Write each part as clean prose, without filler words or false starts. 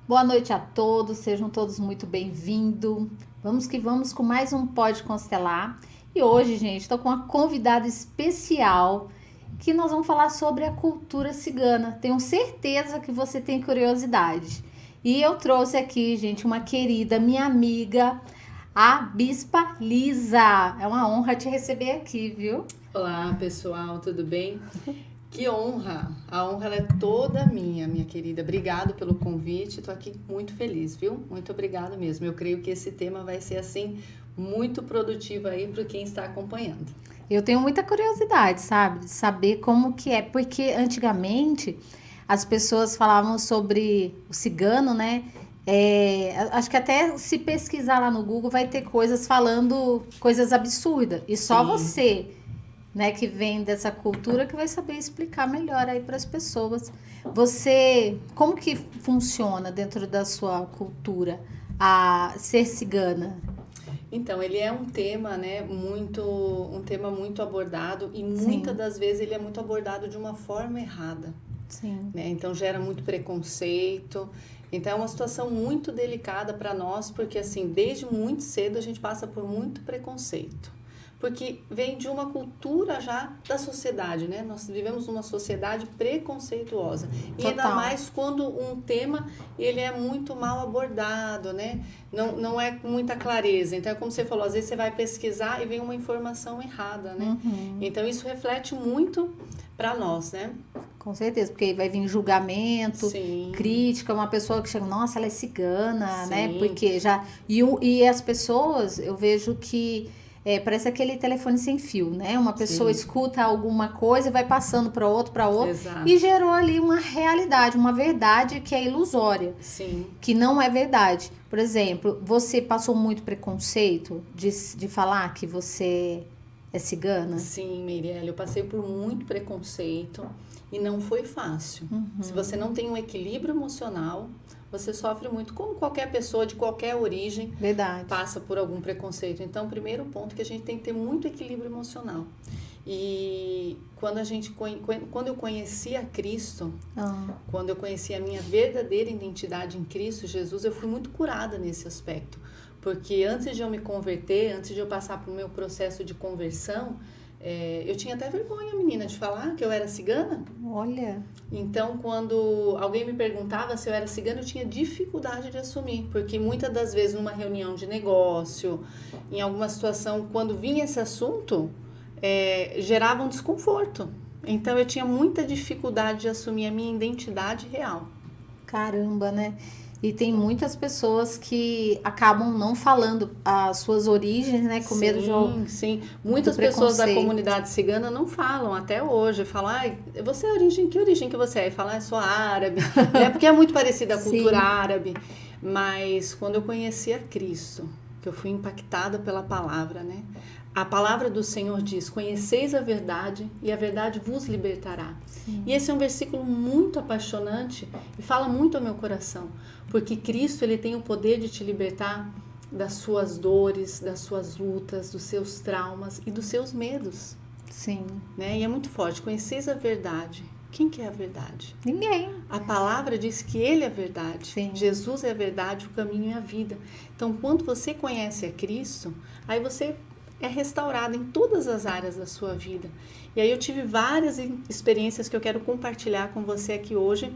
Boa noite a todos, sejam todos muito bem-vindos. Vamos que vamos com mais um Pode Constelar. E hoje, gente, estou com uma convidada especial que nós vamos falar sobre a cultura cigana. Tenho certeza que você tem curiosidade. E eu trouxe aqui, gente, uma querida, minha amiga, a Bispa Lisa. É uma honra te receber aqui, viu? Olá, pessoal, tudo bem? Que honra! A honra ela é toda minha querida. Obrigado pelo convite, estou aqui muito feliz, viu? Muito obrigada mesmo. Eu creio que esse tema vai ser, assim, muito produtivo aí para quem está acompanhando. Eu tenho muita curiosidade, sabe? De saber como que é, porque antigamente as pessoas falavam sobre o cigano, né? Acho que até se pesquisar lá no Google vai ter coisas falando coisas absurdas. E só Sim. você, né, que vem dessa cultura que vai saber explicar melhor aí para as pessoas. Você, como que funciona dentro da sua cultura a ser cigana? Então, ele é um tema, né, um tema muito abordado e Sim. muitas das vezes ele é muito abordado de uma forma errada, Sim. né? Então gera muito preconceito. Então é uma situação muito delicada para nós, porque assim, desde muito cedo a gente passa por muito preconceito. Porque vem de uma cultura já da sociedade, né? Nós vivemos numa sociedade preconceituosa. E ainda Total. mais quando um tema, ele é muito mal abordado, né? Não é com muita clareza. Então, é como você falou, às vezes você vai pesquisar e vem uma informação errada, né? Então, isso reflete muito para nós, né? Com certeza, porque aí vai vir julgamento, Sim. crítica, uma pessoa que chega, nossa, ela é cigana, Sim. né? Porque já. E as pessoas, eu vejo que parece aquele telefone sem fio, né? Uma pessoa Sim. escuta alguma coisa e vai passando para outro, Exato. e gerou ali uma realidade, uma verdade que é ilusória, Sim. que não é verdade. Por exemplo, você passou muito preconceito de falar que você é cigana? Sim, Mirelle, eu passei por muito preconceito e não foi fácil. Se você não tem um equilíbrio emocional, você sofre muito, como qualquer pessoa de qualquer origem Verdade. passa por algum preconceito. Então, o primeiro ponto é que a gente tem que ter muito equilíbrio emocional. E quando eu conheci a Cristo, quando eu conheci a minha verdadeira identidade em Cristo Jesus, eu fui muito curada nesse aspecto. Porque antes de eu me converter, antes de eu passar para o meu processo de conversão, eu tinha até vergonha, menina, de falar que eu era cigana. Olha. Então, quando alguém me perguntava se eu era cigana, eu tinha dificuldade de assumir. Porque muitas das vezes, numa reunião de negócio, em alguma situação, quando vinha esse assunto, gerava um desconforto. Então, eu tinha muita dificuldade de assumir a minha identidade real. Caramba, né? E tem muitas pessoas que acabam não falando as suas origens, né? Com medo de... Sim. Muitas pessoas da comunidade cigana não falam até hoje. Falam, você é que origem que você é? E falam, eu sou árabe. Porque é muito parecida a cultura árabe. Mas quando eu conheci a Cristo, que eu fui impactada pela palavra, né? A palavra do Senhor diz, conheceis a verdade e a verdade vos libertará. Sim. E esse é um versículo muito apaixonante e fala muito ao meu coração. Porque Cristo, ele tem o poder de te libertar das suas dores, das suas lutas, dos seus traumas e dos seus medos. Sim. Né? E é muito forte, conheceis a verdade. Quem que é a verdade? Ninguém. A palavra diz que Ele é a verdade. Sim. Jesus é a verdade, o caminho e a vida. Então, quando você conhece a Cristo, aí você é restaurado em todas as áreas da sua vida. E aí eu tive várias experiências que eu quero compartilhar com você aqui hoje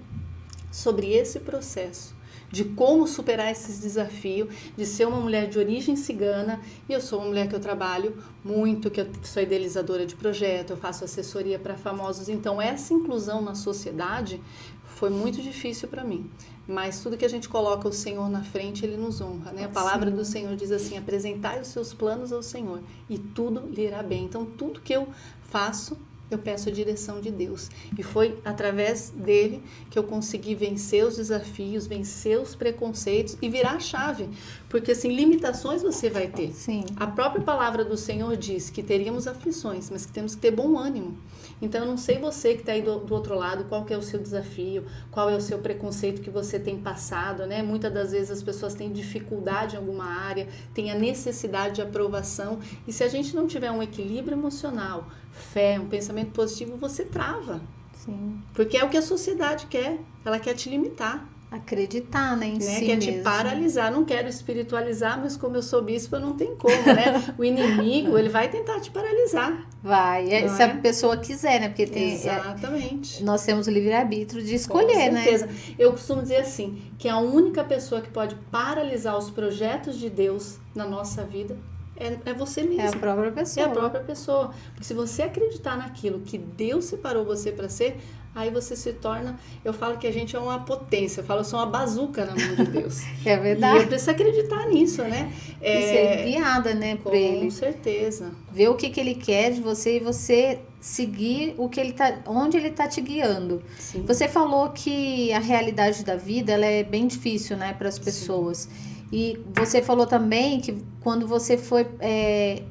sobre esse processo, de como superar esses desafios, de ser uma mulher de origem cigana, e eu sou uma mulher que eu trabalho muito, que eu sou idealizadora de projeto, eu faço assessoria para famosos, então essa inclusão na sociedade foi muito difícil para mim. Mas tudo que a gente coloca o Senhor na frente, Ele nos honra, né? A palavra do Senhor diz assim, apresentai os seus planos ao Senhor e tudo lhe irá bem. Então, tudo que eu faço, eu peço a direção de Deus. E foi através dele que eu consegui vencer os desafios, vencer os preconceitos e virar a chave. Porque, assim, limitações você vai ter. Sim. A própria palavra do Senhor diz que teríamos aflições, mas que temos que ter bom ânimo. Então, eu não sei você que está aí do outro lado, qual que é o seu desafio, qual é o seu preconceito que você tem passado, né? Muitas das vezes as pessoas têm dificuldade em alguma área, têm a necessidade de aprovação. E se a gente não tiver um equilíbrio emocional, fé, um pensamento positivo, você trava. Sim. Porque é o que a sociedade quer, ela quer te limitar. acreditar, né, em né? si Quer mesmo. te paralisar. Não quero espiritualizar, mas como eu sou bispa, não tem como, né? O inimigo, ele vai tentar te paralisar. Vai, Não se é? a pessoa quiser, né? Porque tem, Exatamente. nós temos o livre-arbítrio de Com escolher, né? certeza. Eu costumo dizer assim, que a única pessoa que pode paralisar os projetos de Deus na nossa vida é você mesmo. É a própria É pessoa. a própria pessoa. Porque se você acreditar naquilo que Deus separou você para ser, aí você se torna... Eu falo que a gente é uma potência. Eu falo, eu sou uma bazuca na mão de Deus. É E verdade. eu preciso acreditar nisso, né? E ser guiada, né, por ele. Com certeza. Ver o que ele quer de você e você seguir o que ele tá, onde ele tá te guiando. Sim. Você falou que a realidade da vida, ela é bem difícil, né, para as pessoas. E você falou também que quando você foi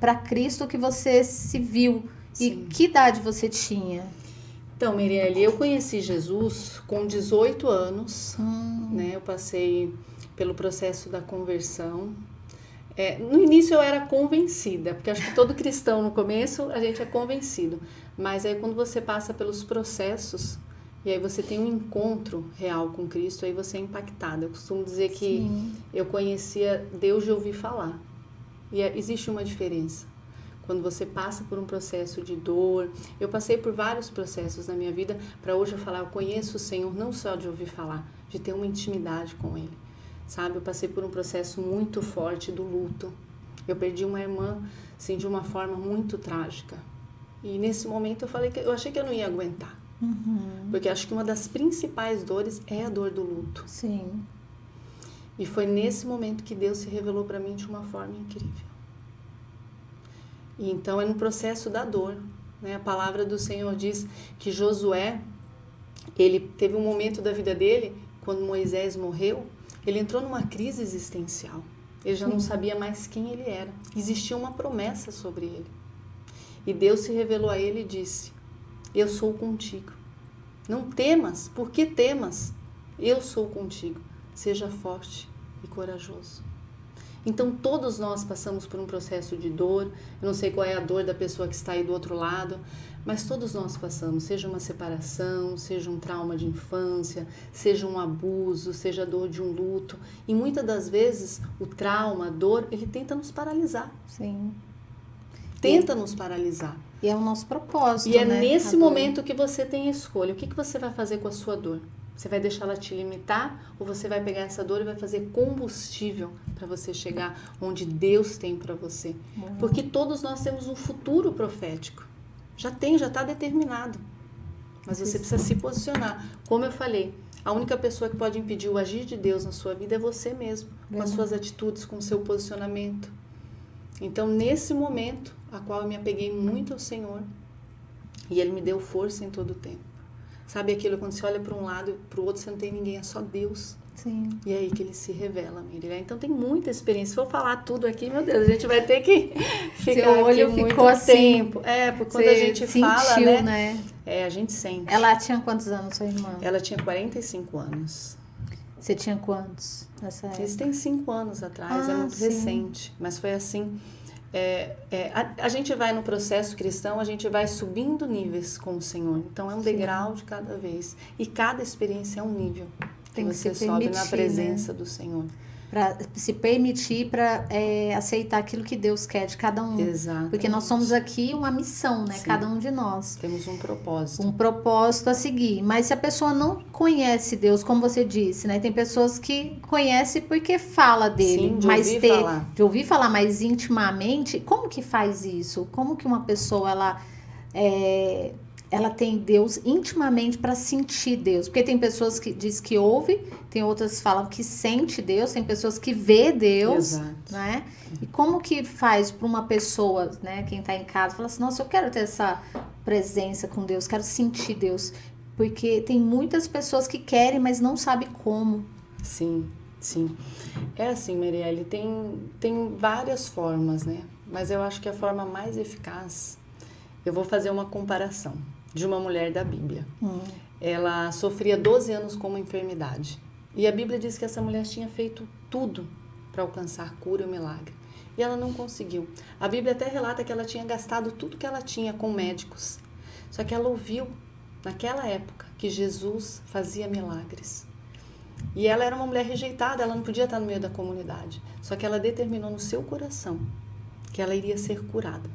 para Cristo que você se viu. Sim. E que idade você tinha? Então, Mirelle, eu conheci Jesus com 18 anos, né? Eu passei pelo processo da conversão. No início eu era convencida, porque acho que todo cristão no começo a gente é convencido. Mas aí quando você passa pelos processos e aí você tem um encontro real com Cristo, aí você é impactada. Eu costumo dizer que eu conhecia Deus de ouvir falar. E existe uma diferença. Quando você passa por um processo de dor, eu passei por vários processos na minha vida para hoje eu falar, eu conheço o Senhor não só de ouvir falar, de ter uma intimidade com Ele, sabe? Eu passei por um processo muito forte do luto. Eu perdi uma irmã, assim, de uma forma muito trágica. E nesse momento eu falei que eu achei que eu não ia aguentar, porque acho que uma das principais dores é a dor do luto. Sim. E foi nesse momento que Deus se revelou para mim de uma forma incrível. E então é no processo da dor, né? A palavra do Senhor diz que Josué, ele teve um momento da vida dele, quando Moisés morreu, ele entrou numa crise existencial. Ele já não sabia mais quem ele era. Existia uma promessa sobre ele. E Deus se revelou a ele e disse, eu sou contigo. Não temas, por que temas? Eu sou contigo. Seja forte e corajoso. Então todos nós passamos por um processo de dor, eu não sei qual é a dor da pessoa que está aí do outro lado, mas todos nós passamos, seja uma separação, seja um trauma de infância, seja um abuso, seja a dor de um luto. E muitas das vezes o trauma, a dor, ele tenta nos paralisar. Sim. Tenta nos paralisar. E é o nosso propósito, E é né? nesse momento que você tem a escolha. O que você vai fazer com a sua dor? Você vai deixar ela te limitar ou você vai pegar essa dor e vai fazer combustível para você chegar onde Deus tem para você? Porque todos nós temos um futuro profético. Já está determinado. Mas você precisa se posicionar. Como eu falei, a única pessoa que pode impedir o agir de Deus na sua vida é você mesmo, com as suas atitudes, com o seu posicionamento. Então, nesse momento, a qual eu me apeguei muito ao Senhor, e Ele me deu força em todo o tempo. Sabe aquilo quando você olha para um lado e para o outro, você não tem ninguém, é só Deus. Sim. E é aí que Ele se revela, Miriam. Então tem muita experiência. Se for falar tudo aqui, meu Deus, a gente vai ter que ficar Seu olho aqui muito ficou assim, tempo. Porque quando a gente sentiu, fala, né? A gente sente. Ela tinha quantos anos, sua irmã? Ela tinha 45 anos. Você tinha quantos nessa época? Isso tem 5 anos atrás, é muito recente. Mas foi assim... a gente vai no processo cristão, a gente vai subindo níveis com o Senhor. Então é um degrau de cada vez. E cada experiência é um nível que você sobe na presença do Senhor. Para se permitir, para aceitar aquilo que Deus quer de cada um. Exato. Porque nós somos aqui uma missão, né? Sim. Cada um de nós. Temos um propósito. Um propósito a seguir. Mas se a pessoa não conhece Deus, como você disse, né? Tem pessoas que conhecem porque fala dele. Sim, de mas ouvir falar. De ouvir falar mais intimamente, como que faz isso? Como que uma pessoa, ela tem Deus intimamente para sentir Deus? Porque tem pessoas que diz que ouve, tem outras que falam que sente Deus, tem pessoas que vê Deus, Exato. né? E como que faz para uma pessoa, né, quem está em casa, fala assim, nossa, eu quero ter essa presença com Deus, quero sentir Deus, porque tem muitas pessoas que querem, mas não sabem como. Sim, sim. É assim, Marielle, tem várias formas, né? Mas eu acho que a forma mais eficaz, eu vou fazer uma comparação de uma mulher da Bíblia. Ela sofria 12 anos com uma enfermidade. E a Bíblia diz que essa mulher tinha feito tudo para alcançar cura e milagre. E ela não conseguiu. A Bíblia até relata que ela tinha gastado tudo que ela tinha com médicos. Só que ela ouviu, naquela época, que Jesus fazia milagres. E ela era uma mulher rejeitada, ela não podia estar no meio da comunidade. Só que ela determinou no seu coração que ela iria ser curada.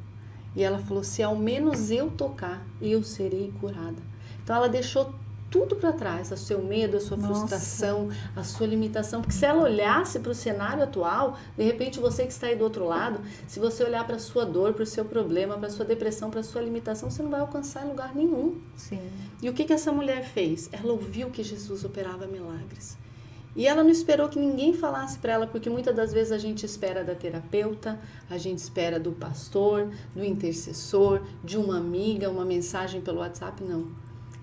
E ela falou, se ao menos eu tocar, eu serei curada. Então ela deixou tudo para trás, o seu medo, a sua frustração, a sua limitação. Porque se ela olhasse para o cenário atual, de repente você que está aí do outro lado, se você olhar para a sua dor, para o seu problema, para a sua depressão, para a sua limitação, você não vai alcançar em lugar nenhum. Sim. E o que essa mulher fez? Ela ouviu que Jesus operava milagres. E ela não esperou que ninguém falasse para ela, porque muitas das vezes a gente espera da terapeuta, a gente espera do pastor, do intercessor, de uma amiga, uma mensagem pelo WhatsApp, não.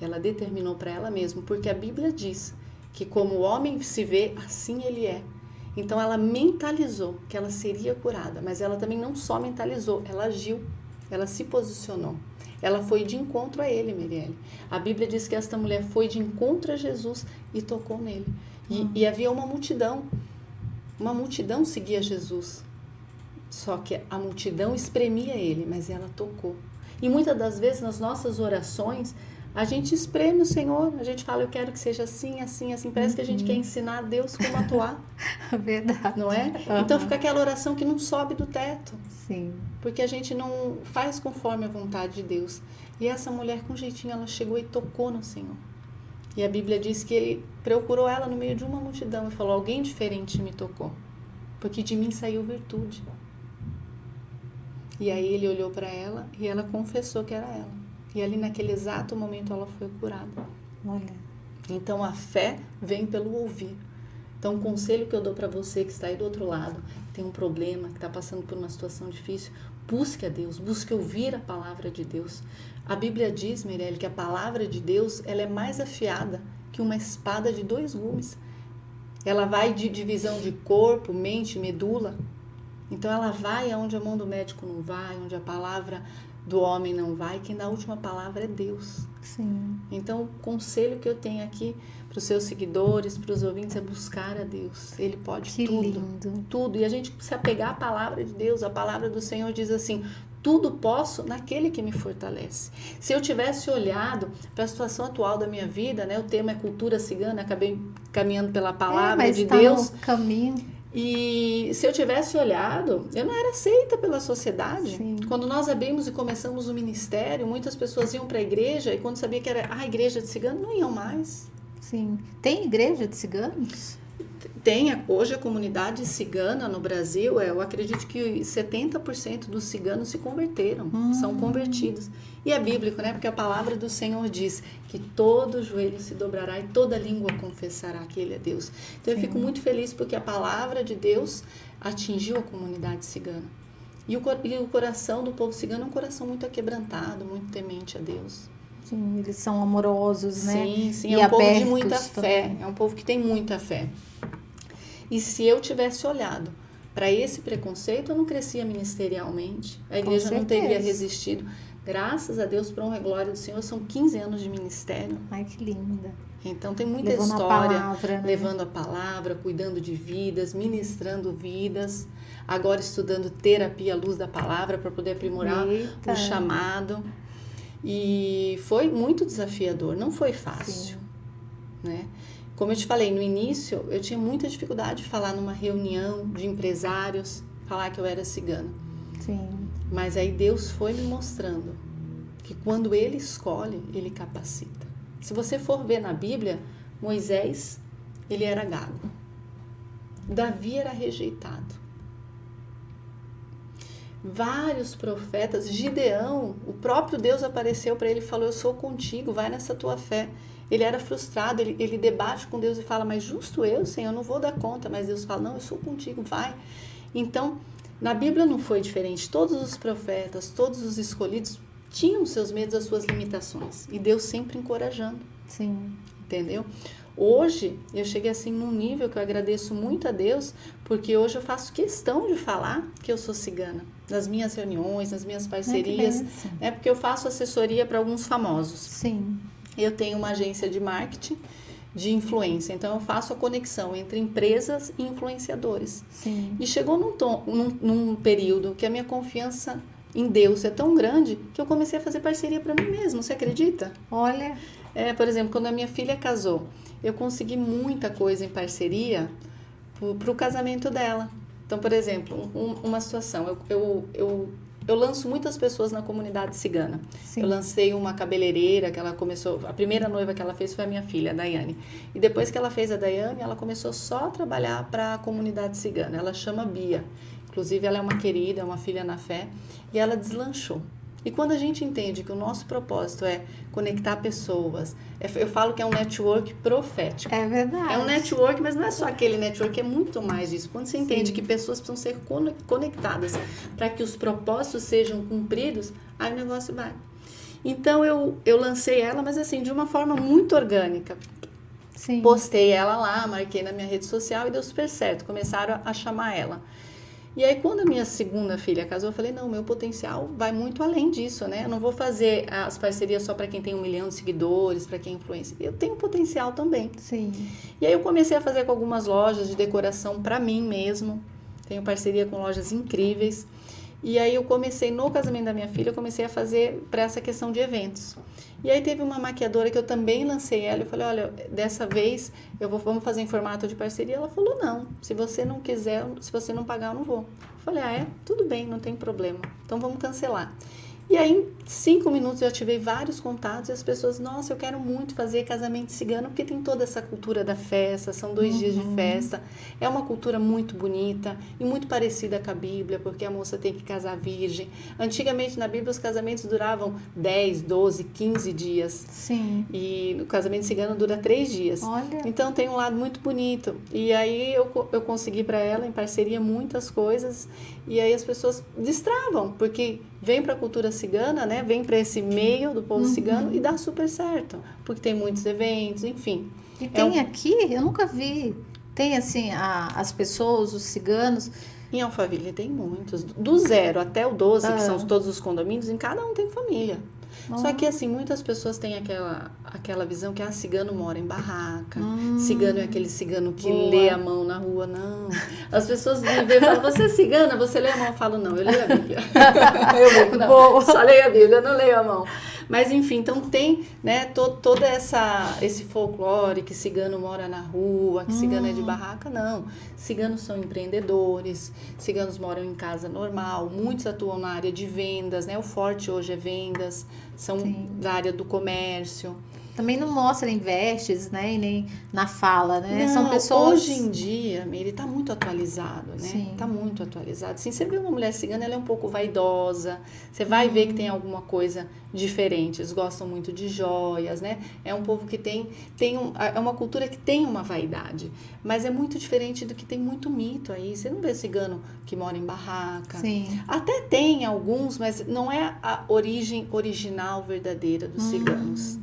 Ela determinou para ela mesma, porque a Bíblia diz que como o homem se vê, assim ele é. Então ela mentalizou que ela seria curada, mas ela também não só mentalizou, ela agiu, ela se posicionou. Ela foi de encontro a ele, Mirielle. A Bíblia diz que esta mulher foi de encontro a Jesus e tocou nele. E havia uma multidão seguia Jesus. Só que a multidão espremia ele, mas ela tocou. E muitas das vezes nas nossas orações, a gente espreme o Senhor, a gente fala, eu quero que seja assim, assim, assim. Parece que a gente quer ensinar a Deus como atuar. Verdade. Não é? Então fica aquela oração que não sobe do teto. Sim. Porque a gente não faz conforme a vontade de Deus. E essa mulher, com jeitinho, ela chegou e tocou no Senhor. E a Bíblia diz que ele procurou ela no meio de uma multidão e falou, alguém diferente me tocou, porque de mim saiu virtude. E aí ele olhou para ela e ela confessou que era ela. E ali naquele exato momento ela foi curada. Olha. Então a fé vem pelo ouvir. Então o conselho que eu dou para você que está aí do outro lado, tem um problema, que está passando por uma situação difícil, busque a Deus, busque ouvir a palavra de Deus. A Bíblia diz, Mirelle, que a palavra de Deus ela é mais afiada que uma espada de 2 gumes. Ela vai de divisão de corpo, mente, medula. Então ela vai aonde a mão do médico não vai, onde a palavra do homem não vai. Quem dá a última palavra é Deus. Sim. Então o conselho que eu tenho aqui para os seus seguidores, para os ouvintes, é buscar a Deus. Ele pode Que tudo, lindo. tudo. E a gente se apegar à palavra de Deus. A palavra do Senhor diz assim, tudo posso naquele que me fortalece. Se eu tivesse olhado para a situação atual da minha vida, né, o tema é cultura cigana, acabei caminhando pela palavra de tá Deus. No caminho. E se eu tivesse olhado, eu não era aceita pela sociedade. Sim. Quando nós abrimos e começamos o ministério, muitas pessoas iam para a igreja e quando sabia que era a igreja de cigano, não iam mais. Sim. Tem igreja de ciganos? Tem hoje a comunidade cigana no Brasil, eu acredito que 70% dos ciganos se converteram, são convertidos. E é bíblico, né? Porque a palavra do Senhor diz que todo joelho se dobrará e toda língua confessará que Ele é Deus. Então eu fico muito feliz porque a palavra de Deus atingiu a comunidade cigana. E o coração do povo cigano é um coração muito aquebrantado, muito temente a Deus. Sim, eles são amorosos, né? Sim, E é um povo de abertos muita também. fé, é um povo que tem muita fé. E se eu tivesse olhado para esse preconceito, eu não crescia ministerialmente. A igreja não teria resistido. Graças a Deus, para honra e glória do Senhor, são 15 anos de ministério. Ai, que linda. Então tem muita Levando história, a palavra, né? levando a palavra, cuidando de vidas, ministrando vidas. Agora estudando terapia à luz da palavra para poder aprimorar o chamado. E foi muito desafiador, não foi fácil, né? Como eu te falei, no início eu tinha muita dificuldade de falar numa reunião de empresários, falar que eu era cigana. Sim. Mas aí Deus foi me mostrando que quando Ele escolhe, Ele capacita. Se você for ver na Bíblia, Moisés, ele era gago. Davi era rejeitado. Vários profetas, Gideão, o próprio Deus apareceu para ele e falou, eu sou contigo, vai nessa tua fé. Ele era frustrado, ele debate com Deus e fala, mas justo eu, Senhor, eu não vou dar conta. Mas Deus fala, não, eu sou contigo, vai. Então, na Bíblia não foi diferente. Todos os profetas, todos os escolhidos tinham seus medos, as suas limitações. E Deus sempre encorajando. Sim. Entendeu? Hoje, eu cheguei assim num nível que eu agradeço muito a Deus, porque hoje eu faço questão de falar que eu sou cigana. Nas minhas reuniões, nas minhas parcerias. É porque eu faço assessoria para alguns famosos. Sim. Eu tenho uma agência de marketing, de influência. Então, eu faço a conexão entre empresas e influenciadores. Sim. E chegou num período que a minha confiança em Deus é tão grande que eu comecei a fazer parceria para mim mesma. Você acredita? Olha. Por exemplo, quando a minha filha casou, eu consegui muita coisa em parceria para o casamento dela. Então, por exemplo, uma situação, eu lanço muitas pessoas na comunidade cigana. Sim. Eu lancei uma cabeleireira que ela começou, a primeira noiva que ela fez foi a minha filha, a Daiane. E depois que ela fez a Daiane, ela começou só a trabalhar para a comunidade cigana. Ela chama Bia. Inclusive, ela é uma querida, é uma filha na fé, e ela deslanchou. E quando a gente entende que o nosso propósito é conectar pessoas, eu falo que é um network profético. É verdade. É um network, mas não é só aquele network, é muito mais disso. Quando você entende que pessoas precisam ser conectadas para que os propósitos sejam cumpridos, aí o negócio vai. Então, eu lancei ela, mas assim, de uma forma muito orgânica. Sim. Postei ela lá, marquei na minha rede social e deu super certo. Começaram a chamar ela. E aí, quando a minha segunda filha casou, eu falei, não, meu potencial vai muito além disso, né? Eu não vou fazer as parcerias só para quem tem 1 milhão de seguidores, para quem é influencer. Eu tenho potencial também. Sim. E aí, eu comecei a fazer com algumas lojas de decoração para mim mesmo. Tenho parceria com lojas incríveis. E aí, eu comecei, no casamento da minha filha, eu comecei a fazer para essa questão de eventos. E aí, teve uma maquiadora que eu também lancei ela. Eu falei, olha, dessa vez, vamos fazer em formato de parceria. Ela falou, não, se você não quiser, se você não pagar, eu não vou. Eu falei, tudo bem, não tem problema. Então, vamos cancelar. E aí, em 5 minutos, eu ativei vários contatos e as pessoas, nossa, eu quero muito fazer casamento cigano, porque tem toda essa cultura da festa, são 2 dias de festa. É uma cultura muito bonita e muito parecida com a Bíblia, porque a moça tem que casar virgem. Antigamente, na Bíblia, os casamentos duravam 10, 12, 15 dias. Sim. E o casamento cigano dura 3 dias. Olha. Então, tem um lado muito bonito. E aí, eu consegui para ela, em parceria, muitas coisas. E aí, as pessoas destravam, porque vem para a cultura cigana, né? Vem para esse meio do povo cigano e dá super certo, porque tem muitos eventos, enfim. E tem aqui, eu nunca vi, tem assim, as pessoas, os ciganos. Em Alphaville tem muitos, do 0 até o 12, que são todos os condomínios, em cada um tem família. Só que assim, muitas pessoas têm aquela visão que cigano mora em barraca, cigano é aquele cigano que lê a mão na rua, não. As pessoas me veem e falam, você é cigana, você lê a mão? Eu falo, não, eu leio a Bíblia. Só leio a Bíblia, eu não leio a mão. Mas enfim, então tem, né, todo esse folclore que cigano mora na rua, que cigano é de barraca, não. Ciganos são empreendedores, ciganos moram em casa normal, muitos atuam na área de vendas, né? O forte hoje é vendas, são da área do comércio. Também não mostra em vestes, né? E nem na fala, né? Não, são pessoas... Hoje em dia, ele tá muito atualizado, né? Sim. Tá muito atualizado. Assim, você vê uma mulher cigana, ela é um pouco vaidosa. Você vai ver que tem alguma coisa diferente. Eles gostam muito de joias, né? É um povo que é uma cultura que tem uma vaidade. Mas é muito diferente do que tem muito mito aí. Você não vê cigano que mora em barraca. Sim. Até tem alguns, mas não é a origem original verdadeira dos ciganos.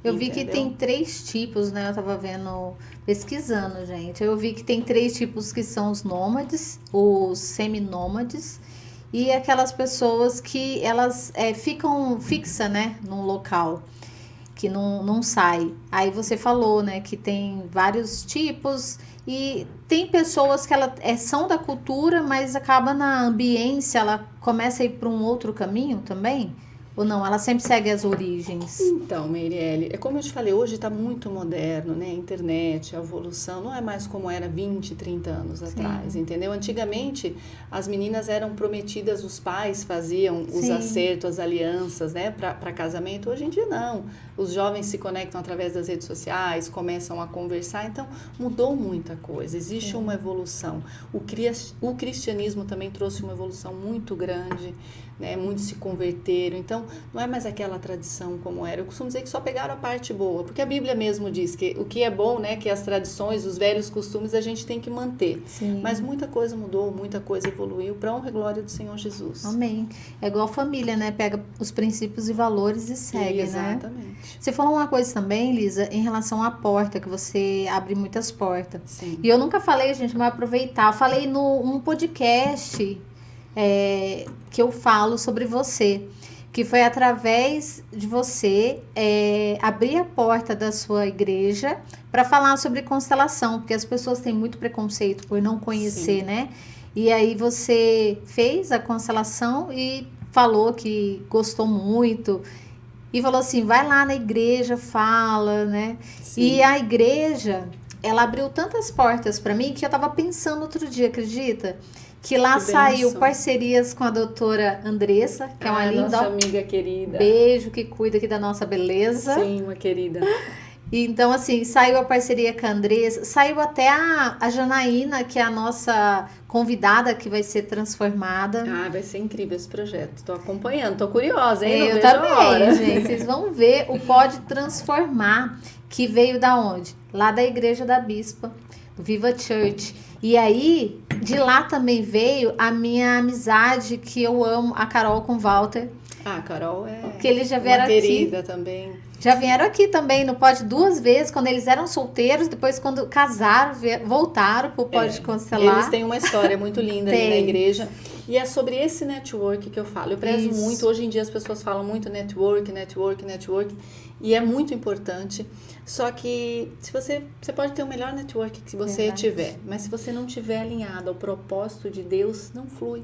Eu vi que tem 3 tipos, né? Eu tava vendo, pesquisando, gente. Eu vi que tem 3 tipos que são os nômades, os seminômades e aquelas pessoas que elas ficam fixas, né? Num local, que não sai. Aí você falou, né? Que tem vários tipos e tem pessoas que são da cultura, mas acaba na ambiência, ela começa a ir para um outro caminho também? Ou não? Ela sempre segue as origens? Então, Meirelle, é como eu te falei, hoje está muito moderno, né? A internet, a evolução, não é mais como era 20, 30 anos atrás, entendeu? Antigamente, as meninas eram prometidas, os pais faziam os acertos, as alianças, né? Para casamento. Hoje em dia, não. Os jovens se conectam através das redes sociais, começam a conversar, então mudou muita coisa, existe uma evolução. O cristianismo também trouxe uma evolução muito grande, né? Muitos se converteram, então não é mais aquela tradição como era. Eu costumo dizer que só pegaram a parte boa, porque a Bíblia mesmo diz que o que é bom, né, que as tradições, os velhos costumes a gente tem que manter. Sim. Mas muita coisa mudou, muita coisa evoluiu para a honra e glória do Senhor Jesus. Amém. É igual família, né? Pega os princípios e valores e segue, Exatamente. né? Você falou uma coisa também, Lisa, em relação à porta, que você abre muitas portas. Sim. E eu nunca falei, gente, mas aproveitar. Eu falei num podcast que eu falo sobre você, que foi através de você abrir a porta da sua igreja para falar sobre constelação, porque as pessoas têm muito preconceito por não conhecer, né? E aí você fez a constelação e falou que gostou muito. e falou assim, vai lá na igreja, fala, né? Sim. E a igreja, ela abriu tantas portas para mim que eu tava pensando outro dia, acredita? Que lá Que saiu bênção. parcerias com a doutora Andressa, que é uma linda, nossa ó, amiga querida. beijo, que cuida aqui da nossa beleza. Sim, uma querida. Então, assim, saiu a parceria com a Andressa, saiu até a Janaína, que é a nossa convidada que vai ser transformada. Ah, vai ser incrível esse projeto. Tô acompanhando, tô curiosa, hein? Não Eu vejo a também, hora. gente. Vocês vão ver o Pode Transformar, que veio da onde? Lá da Igreja da Bispa, do Viva Church. E aí, de lá também veio a minha amizade, que eu amo, a Carol com o Walter. Ah, Carol é Que eles já vieram uma aqui. querida também. Já vieram aqui também no Pode 2 vezes, quando eles eram solteiros, depois quando casaram, voltaram pro Pode Constelar. Eles têm uma história muito linda ali na Tem. igreja. E é sobre esse network que eu falo. Eu prezo Isso. muito, hoje em dia as pessoas falam muito network. E é muito importante. Só que se você pode ter o melhor network que você Verdade. tiver, mas se você não tiver alinhado ao propósito de Deus, não flui.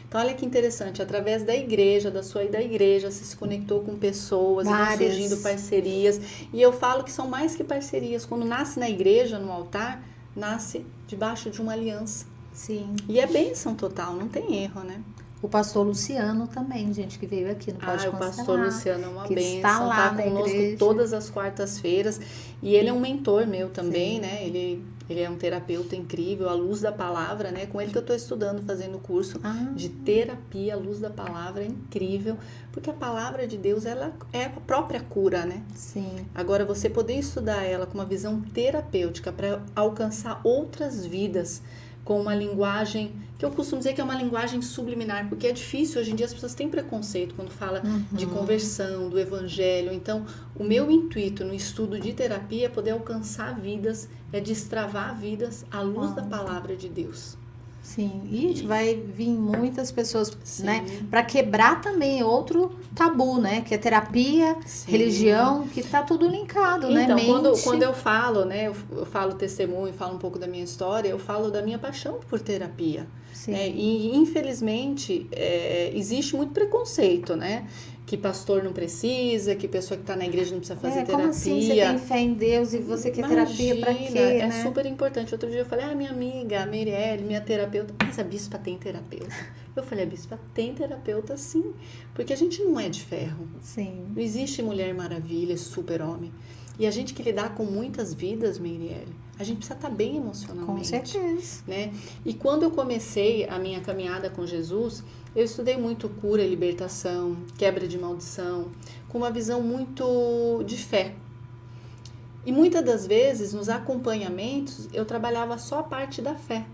Então, olha que interessante, através da igreja, da sua ida à igreja, você se conectou com pessoas, e vão Várias. surgindo parcerias. E eu falo que são mais que parcerias. Quando nasce na igreja, no altar, nasce debaixo de uma aliança. Sim. E é bênção total, não tem erro, né? O pastor Luciano também, gente, que veio aqui no Pode O Constelar. pastor Luciano é uma que bênção, está lá tá na conosco igreja. todas as quartas-feiras. E ele é um mentor meu também, né? Ele é um terapeuta incrível, à luz da palavra, né? Com ele que eu estou estudando, fazendo o curso de terapia à luz da palavra, é incrível. Porque a palavra de Deus, ela é a própria cura, né? Sim. Agora, você poder estudar ela com uma visão terapêutica para alcançar outras vidas com uma linguagem, que eu costumo dizer que é uma linguagem subliminar, porque é difícil, hoje em dia as pessoas têm preconceito quando fala de conversão, do evangelho. Então, o meu intuito no estudo de terapia é poder alcançar vidas, é destravar vidas à luz da palavra de Deus. Sim, e vai vir muitas pessoas, Sim. né, para quebrar também outro tabu, né, que é terapia, Sim. religião, que tá tudo linkado, né, Então, mente. quando eu falo, né, eu falo testemunho, falo um pouco da minha história, eu falo da minha paixão por terapia. Sim. E infelizmente existe muito preconceito, né? Que pastor não precisa, que pessoa que está na igreja não precisa fazer terapia. Como assim você tem fé em Deus e você quer terapia pra quê, É né? super importante. Outro dia eu falei, minha amiga, a Meirelle, minha terapeuta, mas a bispa tem terapeuta? Eu falei, a bispa tem terapeuta sim, porque a gente não é de ferro. Sim. Não existe mulher maravilha, super-homem. E a gente que lidar com muitas vidas, Meirelle, a gente precisa estar bem emocionalmente. Com certeza. Né? E quando eu comecei a minha caminhada com Jesus, eu estudei muito cura e libertação, quebra de maldição, com uma visão muito de fé. E muitas das vezes, nos acompanhamentos, eu trabalhava só a parte da fé.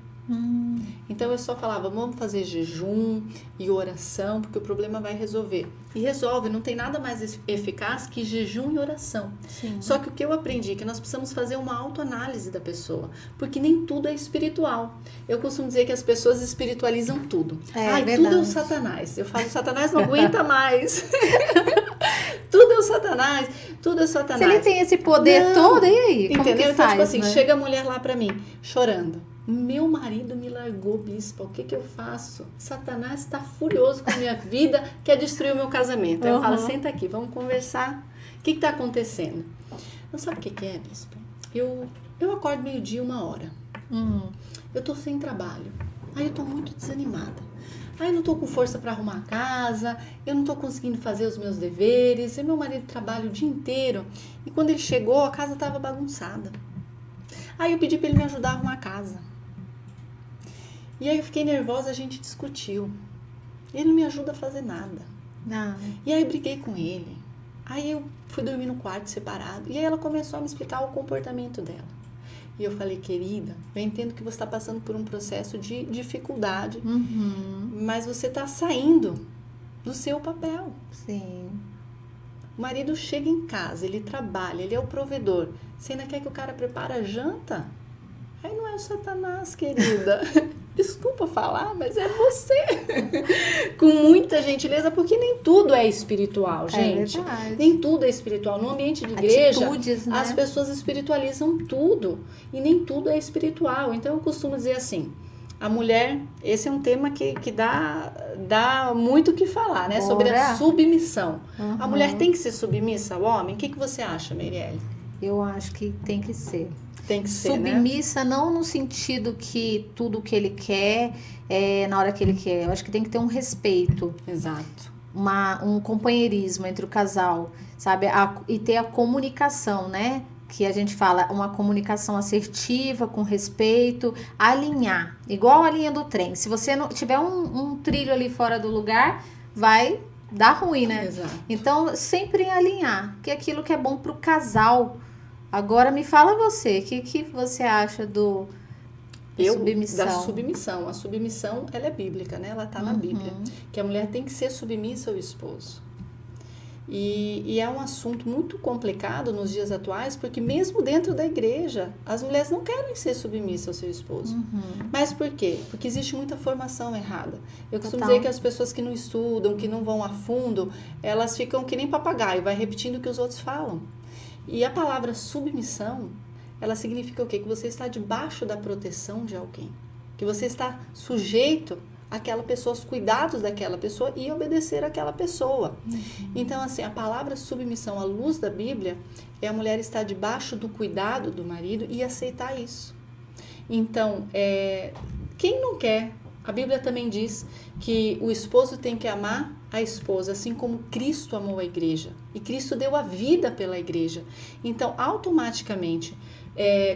Então eu só falava, vamos fazer jejum e oração, porque o problema vai resolver. E resolve, não tem nada mais eficaz que jejum e oração. Sim. Só que o que eu aprendi é que nós precisamos fazer uma autoanálise da pessoa, porque nem tudo é espiritual. Eu costumo dizer que as pessoas espiritualizam tudo. Tudo é o Satanás. Eu falo, Satanás não aguenta mais. Tudo é o Satanás, tudo é o Satanás. Se ele tem esse poder todo, e aí? Como Entendeu? que Então, faz, tipo assim, né? chega a mulher lá pra mim, chorando. Meu marido me largou, bispa, o que que eu faço? Satanás está furioso com a minha vida, quer destruir o meu casamento. Aí eu falo, senta aqui, vamos conversar. O que está acontecendo? Não sabe o que é, bispa? Eu acordo meio-dia, 1h. Eu tô sem trabalho. Aí eu tô muito desanimada. Aí eu não tô com força para arrumar a casa, eu não tô conseguindo fazer os meus deveres, e meu marido trabalha o dia inteiro. E quando ele chegou, a casa estava bagunçada. Aí eu pedi para ele me ajudar a arrumar a casa. E aí eu fiquei nervosa, a gente discutiu. Ele não me ajuda a fazer nada. E aí eu briguei com ele. Aí eu fui dormir no quarto separado. E aí ela começou a me explicar o comportamento dela. E eu falei, querida, eu entendo que você está passando por um processo de dificuldade. Mas você está saindo do seu papel. Sim. O marido chega em casa, ele trabalha, ele é o provedor. Você ainda quer que o cara prepare a janta? Aí não é o Satanás, querida. Desculpa falar, mas é você. Com muita gentileza, porque nem tudo é espiritual, gente. É verdade. Nem tudo é espiritual. No ambiente de igreja, Atitudes, né? as pessoas espiritualizam tudo. E nem tudo é espiritual. Então eu costumo dizer assim, A mulher, esse é um tema que dá muito o que falar, né? Bora. Sobre a submissão. Uhum. A mulher tem que ser submissa ao homem? O que você acha, Meirelle? Eu acho que tem que ser. Tem que ser, Submissa, né? Não no sentido que tudo que ele quer é na hora que ele quer. Eu acho que tem que ter um respeito. Exato. Um companheirismo entre o casal, sabe? E ter a comunicação, né? Que a gente fala, uma comunicação assertiva, com respeito, alinhar, igual a linha do trem. Se você não tiver um trilho ali fora do lugar, vai dar ruim, né? Exato. Então, sempre alinhar, que é aquilo que é bom pro casal. Agora, me fala você, o que você acha submissão? Da submissão. A submissão, ela é bíblica, né? Ela tá na Bíblia. Que a mulher tem que ser submissa ao esposo. E é um assunto muito complicado nos dias atuais, porque mesmo dentro da igreja, as mulheres não querem ser submissas ao seu esposo. Mas por quê? Porque existe muita formação errada. Eu costumo dizer que as pessoas que não estudam, que não vão a fundo, elas ficam que nem papagaio, vai repetindo o que os outros falam. E a palavra submissão, ela significa o quê? Que você está debaixo da proteção de alguém. Que você está sujeito àquela pessoa, aos cuidados daquela pessoa e obedecer àquela pessoa. Então, assim, a palavra submissão à luz da Bíblia é a mulher estar debaixo do cuidado do marido e aceitar isso. Então, quem não quer? A Bíblia também diz que o esposo tem que amar a esposa, assim como Cristo amou a igreja. E Cristo deu a vida pela igreja. Então, automaticamente,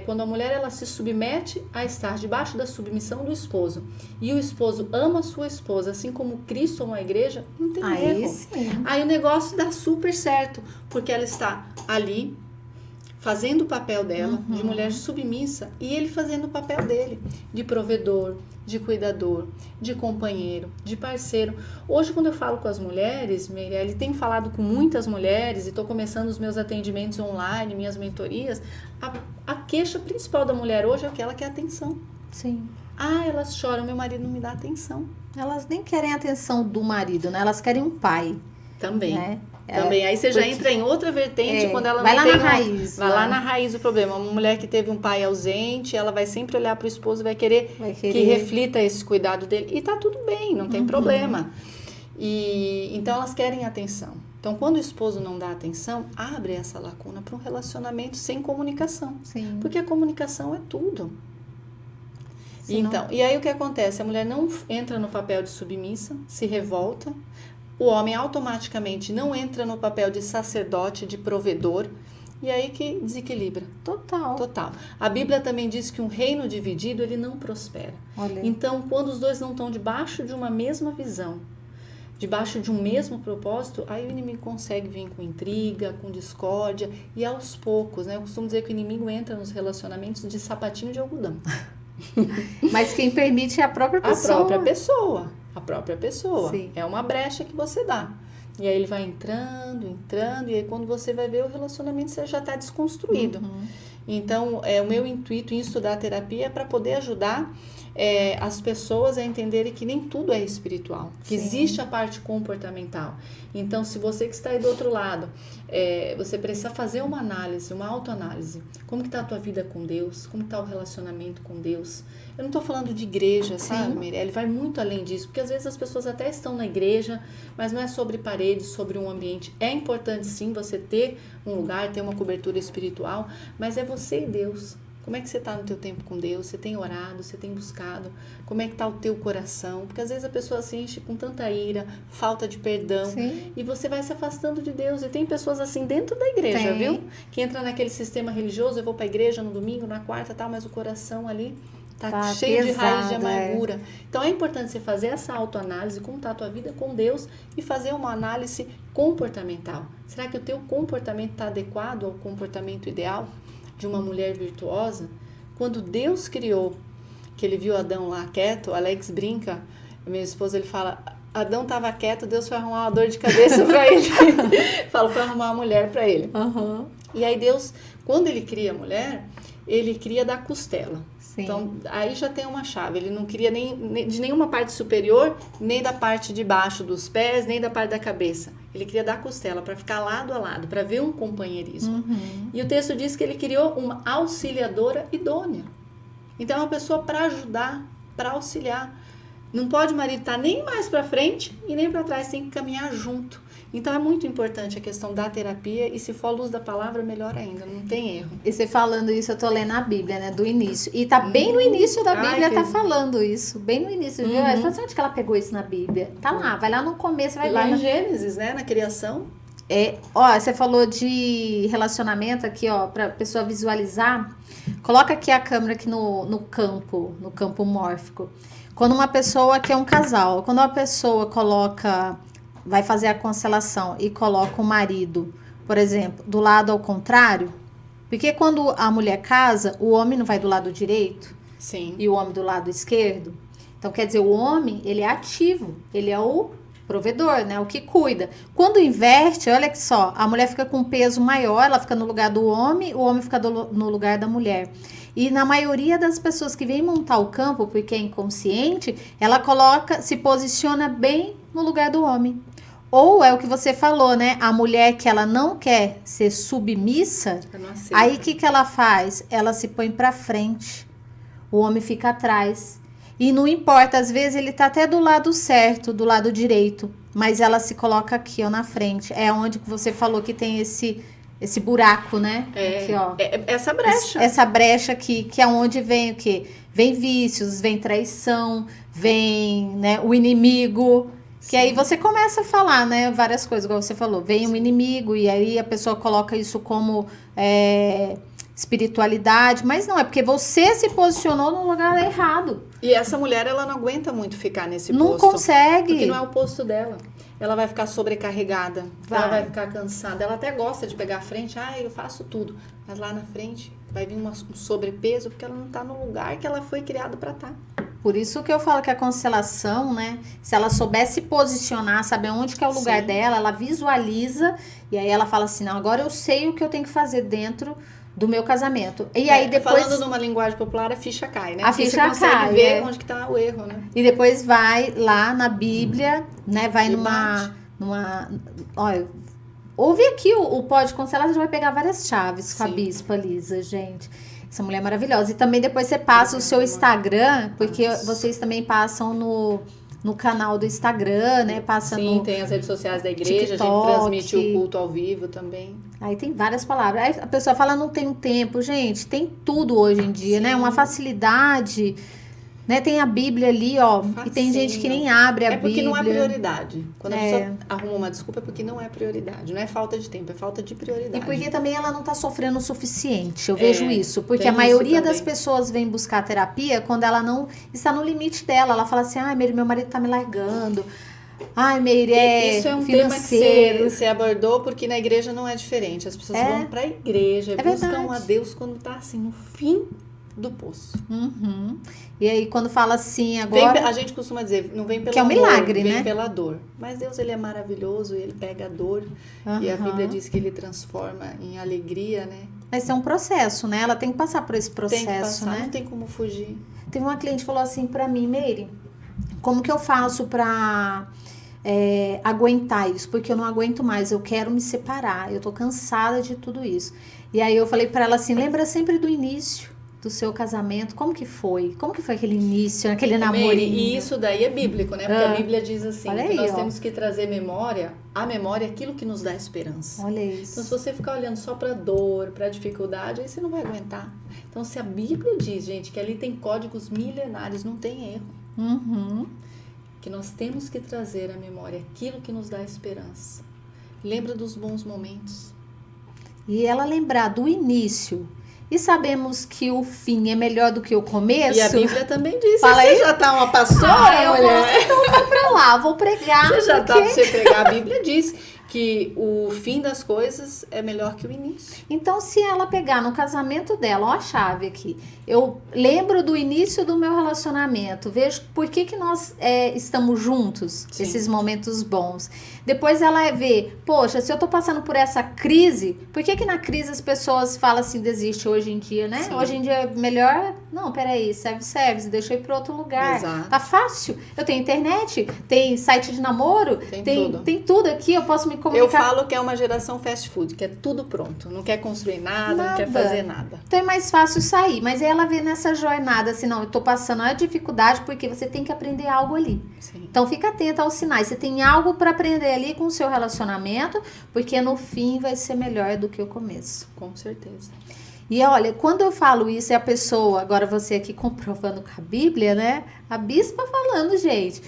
quando a mulher ela se submete a estar debaixo da submissão do esposo e o esposo ama a sua esposa, assim como Cristo amou a igreja, não tem erro. Sim. Aí o negócio dá super certo, porque ela está ali fazendo o papel dela de mulher submissa e ele fazendo o papel dele de provedor, de cuidador, de companheiro, de parceiro. Hoje, quando eu falo com as mulheres, Meirelle, tenho falado com muitas mulheres e estou começando os meus atendimentos online, minhas mentorias, a queixa principal da mulher hoje é aquela que é a atenção. Sim. Elas choram, meu marido não me dá atenção. Elas nem querem a atenção do marido, né? Elas querem um pai. Também. Né? Também. Aí você já entra em outra vertente quando ela vai não lá tem na raiz. Vai lá na raiz do problema. Uma mulher que teve um pai ausente, ela vai sempre olhar para o esposo e vai querer que reflita esse cuidado dele. E tá tudo bem, não tem problema. E então elas querem atenção. Então, quando o esposo não dá atenção, abre essa lacuna para um relacionamento sem comunicação. Sim. Porque a comunicação é tudo. Senão... Então, e aí o que acontece? A mulher não entra no papel de submissa, se revolta. O homem automaticamente não entra no papel de sacerdote, de provedor, e aí que desequilibra. Total. A Bíblia também diz que um reino dividido, ele não prospera. Olha. Então, quando os dois não estão debaixo de uma mesma visão, debaixo de um mesmo propósito, aí o inimigo consegue vir com intriga, com discórdia, e aos poucos, né? Eu costumo dizer que o inimigo entra nos relacionamentos de sapatinho de algodão. Mas quem permite é a própria pessoa. A própria pessoa. Sim. É uma brecha que você dá. E aí ele vai entrando, e aí quando você vai ver o relacionamento, você já está desconstruído. Então, o meu intuito em estudar a terapia é para poder ajudar as pessoas a entenderem que nem tudo é espiritual, que existe a parte comportamental. Então, se você que está aí do outro lado, você precisa fazer uma análise, uma autoanálise. Como que está a tua vida com Deus? Como está o relacionamento com Deus? Eu não estou falando de igreja, sabe, Meirelle? Vai muito além disso, porque às vezes as pessoas até estão na igreja, mas não é sobre paredes, sobre um ambiente. É importante sim você ter um lugar, ter uma cobertura espiritual, mas é você e Deus. Como é que você está no teu tempo com Deus? Você tem orado? Você tem buscado? Como é que está o teu coração? Porque às vezes a pessoa se enche com tanta ira, falta de perdão, e você vai se afastando de Deus. E tem pessoas assim dentro da igreja, viu? Que entra naquele sistema religioso, eu vou para a igreja no domingo, na quarta, tal, mas o coração ali tá cheio de raiz de amargura. Então é importante você fazer essa autoanálise, como está a tua vida com Deus, e fazer uma análise comportamental. Será que o teu comportamento está adequado ao comportamento ideal de uma mulher virtuosa? Quando Deus criou, que ele viu Adão lá quieto, Alex brinca, meu esposo, ele fala, Adão estava quieto, Deus foi arrumar uma dor de cabeça para ele. Fala, foi arrumar uma mulher para ele. E aí Deus, quando ele cria a mulher, ele cria da costela. Então, aí já tem uma chave. Ele não queria nem de nenhuma parte superior, nem da parte de baixo dos pés, nem da parte da cabeça. Ele queria da costela, para ficar lado a lado, para ver um companheirismo. E o texto diz que ele criou uma auxiliadora idônea. Então, é uma pessoa para ajudar para auxiliar. Não pode o marido estar nem mais para frente e nem para trás, tem que caminhar junto. Então é muito importante a questão da terapia e se for a luz da palavra, melhor ainda, não tem erro. E você falando isso, eu tô lendo a Bíblia, né, do início. E tá bem no início da Bíblia, tá falando isso, bem no início, viu? Aí, assim, onde que ela pegou isso na Bíblia? Tá lá, vai lá no começo, vai lá ver. em Gênesis, né, na criação. Ó, você falou de relacionamento aqui, ó, pra pessoa visualizar. Coloca aqui a câmera aqui no campo mórfico. Quando uma pessoa que é um casal, quando uma pessoa vai fazer a constelação e coloca o marido, por exemplo, do lado ao contrário, porque quando a mulher casa, o homem não vai do lado direito. Sim. E o homem do lado esquerdo. Então, quer dizer, o homem, ele é ativo, ele é o provedor, né? O que cuida. Quando inverte, olha que só, a mulher fica com um peso maior, ela fica no lugar do homem, o homem fica no lugar da mulher. E na maioria das pessoas que vêm montar o campo, porque é inconsciente, ela se posiciona bem no lugar do homem. Ou é o que você falou, né? A mulher que ela não quer ser submissa, aí o que ela faz? Ela se põe pra frente. O homem fica atrás. E não importa, às vezes ele tá até do lado certo, do lado direito, mas ela se coloca aqui, ó, na frente. É onde você falou que tem esse buraco, né? Aqui, ó. Essa brecha. Essa brecha aqui, que é onde vem o quê? Vem vícios, vem traição, vem, né, o inimigo. Que aí você começa a falar, né, várias coisas, igual você falou. Vem um inimigo e aí a pessoa coloca isso como espiritualidade. Mas não, é porque você se posicionou no lugar errado. E essa mulher, ela não aguenta muito ficar nesse posto. Não consegue. Porque não é o posto dela. Ela vai ficar sobrecarregada, ela vai ficar cansada. Ela até gosta de pegar a frente, eu faço tudo. Mas lá na frente vai vir um sobrepeso, porque ela não está no lugar que ela foi criada para estar. Por isso que eu falo que a constelação, né? Se ela soubesse posicionar, saber onde que é o lugar dela, ela visualiza e aí ela fala assim, não, agora eu sei o que eu tenho que fazer dentro do meu casamento. E aí depois... Falando numa linguagem popular, a ficha cai, né? A ficha cai. Você consegue ver onde que tá o erro, né? E depois vai lá na Bíblia, né? Vai numa... Olha, ouve aqui o Pode Constelar, a gente vai pegar várias chaves com a Bispa Lisa, gente. Essa mulher é maravilhosa. E também depois você passa o seu Instagram, porque vocês também passam no canal do Instagram, né? Passa tem as redes sociais da igreja, TikTok. A gente transmite o culto ao vivo também. Aí tem várias palavras. Aí a pessoa fala, não tenho tempo. Gente, tem tudo hoje em dia, né? Uma facilidade, né? Tem a Bíblia ali, ó. Facinho. E tem gente que nem abre a Bíblia. É porque não é prioridade. Quando a pessoa arruma uma desculpa, é porque não é prioridade. Não é falta de tempo, é falta de prioridade. E porque também ela não tá sofrendo o suficiente. Eu vejo isso. Porque a maioria das pessoas vem buscar terapia quando ela não está no limite dela. Ela fala assim, Meire, meu marido tá me largando. Meire, isso é um financeiro. Tema que você abordou, porque na igreja não é diferente. As pessoas vão pra igreja, buscam verdade. A Deus quando tá assim, no fim do poço. Uhum. E aí quando fala assim agora... a gente costuma dizer, não vem pelo que é um milagre, vem pela dor. Mas Deus, ele é maravilhoso, ele pega a dor e a Bíblia diz que ele transforma em alegria, né? Mas é um processo, né? Ela tem que passar por esse processo, tem que passar, né? Não tem como fugir. Teve uma cliente que falou assim pra mim, Meire, como que eu faço pra aguentar isso? Porque eu não aguento mais, eu quero me separar, eu tô cansada de tudo isso. E aí eu falei pra ela assim, lembra sempre do início do seu casamento, como que foi? Como que foi aquele início, aquele namorinho? E isso daí é bíblico, né? Porque a Bíblia diz assim, que nós temos que trazer à memória aquilo que nos dá esperança. Olha isso. Então, se você ficar olhando só pra dor, pra dificuldade, aí você não vai aguentar. Então, se a Bíblia diz, gente, que ali tem códigos milenares, não tem erro. Uhum. Que nós temos que trazer à memória aquilo que nos dá esperança. Lembra dos bons momentos. E ela lembrar do início. E sabemos que o fim é melhor do que o começo. E a Bíblia também diz. Fala você aí. Já tá uma pastora, mulher? Então vou pra lá, vou pregar. Você já tá pra você pregar. A Bíblia diz que o fim das coisas é melhor que o início. Então, se ela pegar no casamento dela, ó a chave aqui. Eu lembro do início do meu relacionamento. Vejo por que nós estamos juntos, Sim. esses momentos bons. Depois ela vê, poxa, se eu tô passando por essa crise, por que na crise as pessoas falam assim, desiste hoje em dia, né? Sim. Hoje em dia é melhor... Não, peraí, service, deixa eu ir para outro lugar. Exato. Tá fácil. Eu tenho internet, tem site de namoro, tem tudo aqui, eu posso me comunicar. Eu falo que é uma geração fast food, que é tudo pronto. Não quer construir nada, não quer fazer nada. Então é mais fácil sair. Mas aí ela vê nessa jornada, assim, não, eu tô passando a dificuldade porque você tem que aprender algo ali. Sim. Então fica atenta aos sinais. Você tem algo para aprender ali com o seu relacionamento, porque no fim vai ser melhor do que o começo. Com certeza. E olha, quando eu falo isso, é a pessoa, agora você aqui comprovando com a Bíblia, né? A bispa falando, gente.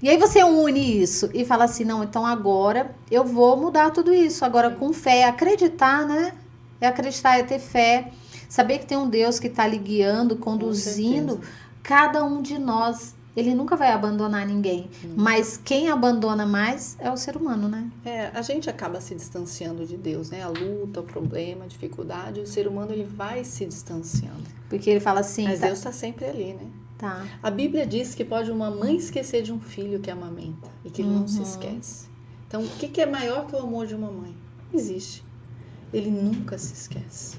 E aí você une isso e fala assim, não, então agora eu vou mudar tudo isso. Agora com fé, acreditar, né? É acreditar, é ter fé. Saber que tem um Deus que está lhe guiando, conduzindo cada um de nós. Ele nunca vai abandonar ninguém. Mas quem abandona mais é o ser humano, né? A gente acaba se distanciando de Deus, né? A luta, o problema, a dificuldade, o ser humano ele vai se distanciando. Porque ele fala assim... Mas Deus está sempre ali, né? Tá. A Bíblia diz que pode uma mãe esquecer de um filho que amamenta e que ele não se esquece. Então, o que é maior que o amor de uma mãe? Não existe. Ele nunca se esquece.